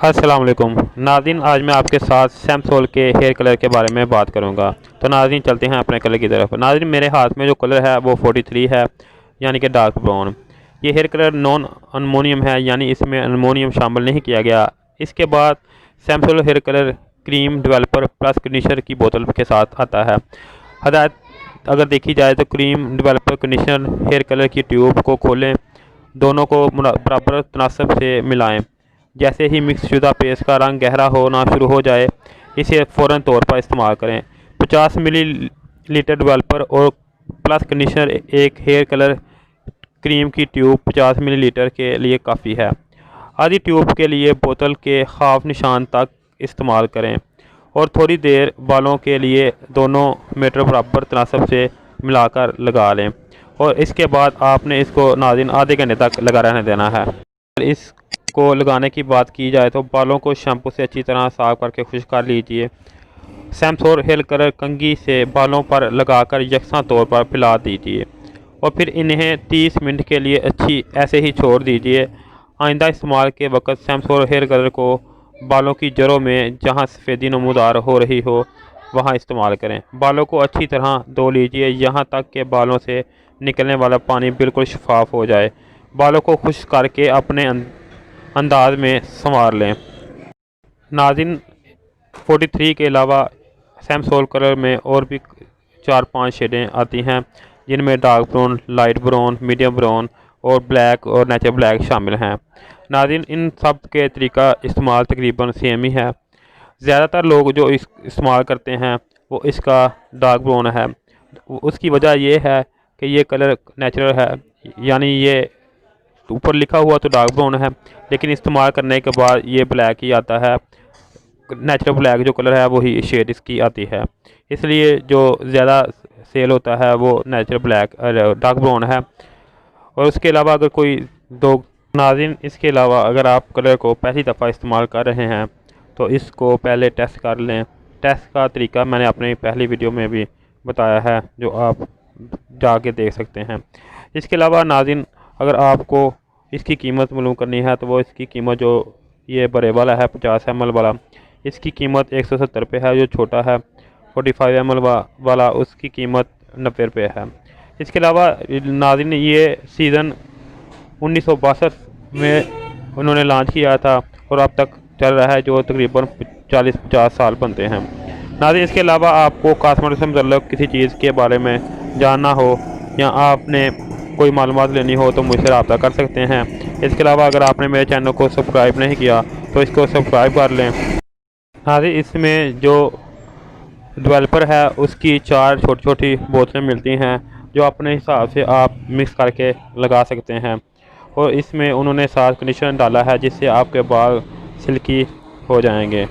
अस्सलाम वालेकुम नाज़रीन, आज मैं आपके साथ सैमसोल के हेयर कलर के बारे में बात करूंगा। तो नाज़रीन चलते हैं अपने कलर की तरफ। नाज़रीन मेरे हाथ में जो कलर है वो 43 है, यानी कि डार्क ब्राउन। ये हेयर कलर नॉन अमोनियम है, यानी इसमें अमोनियम शामिल नहीं किया गया। इसके बाद सैमसोल hair colour cream developer plus conditioner की बोतल के साथ आता है। हदायत अगर देखी जाए तो cream developer conditioner hair colour की ट्यूब को खोलें, दोनों को बराबर तनासब से मिलाएं। जैसे ही मिक्स शुदा पेस्ट का रंग गहरा होना शुरू हो जाए, इसे फ़ौरन तौर पर इस्तेमाल करें। 50 मिलीलीटर डेवलपर और प्लस कंडीशनर एक हेयर कलर क्रीम की ट्यूब 50 मिलीलीटर के लिए काफ़ी है। आधी ट्यूब के लिए बोतल के हाफ निशान तक इस्तेमाल करें और थोड़ी देर बालों के लिए दोनों मीटर बराबर तनासब से मिलाकर लगा लें, और इसके बाद आपने इसको नाज़रीन आधे घंटे तक लगा रहने देना है। इसको लगाने की बात की जाए तो बालों को शैम्पू से अच्छी तरह साफ करके खुश्क कर लीजिए। सैमसोल हेयर कलर कंघी से बालों पर लगाकर यकसा तौर पर फैला दीजिए और फिर इन्हें 30 मिनट के लिए अच्छी ऐसे ही छोड़ दीजिए। आइंदा इस्तेमाल के वक्त सैमसोल हेयर कलर को बालों की जड़ों में जहां सफ़ेदी नमूदार हो रही हो वहां इस्तेमाल करें। बालों को अच्छी तरह धो लीजिए यहाँ तक कि बालों से निकलने वाला पानी बिल्कुल शफाफ हो जाए। बालों को खुश्क करके अपने अंदाज में संवार लें। नाज़रीन 43 के अलावा सैमसोल कलर में और भी 4-5 शेडें आती हैं, जिनमें dark brown, light brown, medium brown और ब्लैक और नेचुरल ब्लैक शामिल हैं। नाज़रीन इन सब के तरीका इस्तेमाल तकरीबन सेम ही है। ज़्यादातर लोग जो इस्तेमाल करते हैं वो इसका डार्क ब्राउन है। उसकी वजह ये है कि ये कलर नेचुरल है, यानी ये ऊपर लिखा हुआ तो डार्क ब्राउन है, लेकिन इस्तेमाल करने के बाद ये ब्लैक ही आता है। नेचुरल ब्लैक जो कलर है वही शेड इसकी आती है, इसलिए जो ज़्यादा सेल होता है वो नेचुरल ब्लैक डार्क ब्राउन है। और उसके अलावा अगर कोई दो नाज़रीन इसके अलावा अगर आप कलर को पहली दफ़ा इस्तेमाल कर रहे हैं तो इसको पहले टेस्ट कर लें। टेस्ट का तरीका मैंने अपनी पहली वीडियो में भी बताया है, जो आप जाके देख सकते हैं। इसके अलावा नाज़रीन अगर आपको इसकी कीमत मालूम करनी है तो वो इसकी कीमत जो ये बड़े वाला है 50 ml वाला, इसकी कीमत 170 रुपये है। जो छोटा है 45 ml वाला उसकी कीमत 90 रुपये है। इसके अलावा नाज़रीन ये सीज़न 1962 में उन्होंने लॉन्च किया था और अब तक चल रहा है, जो तकरीबन 40-50 साल बनते हैं। नाज़रीन इसके अलावा आपको कॉस्मेटिक से मतलब किसी चीज़ के बारे में जानना हो या आपने कोई मालूमात लेनी हो तो मुझसे रब्ता कर सकते हैं। इसके अलावा अगर आपने मेरे चैनल को सब्सक्राइब नहीं किया तो इसको सब्सक्राइब कर लें। नाज़रीन इसमें जो डेवलपर है उसकी 4 छोटी छोटी बोतलें मिलती हैं, जो अपने हिसाब से आप मिक्स करके लगा सकते हैं, और इसमें उन्होंने साथ कंडीशनर डाला है जिससे आपके बाल सिल्की हो जाएंगे।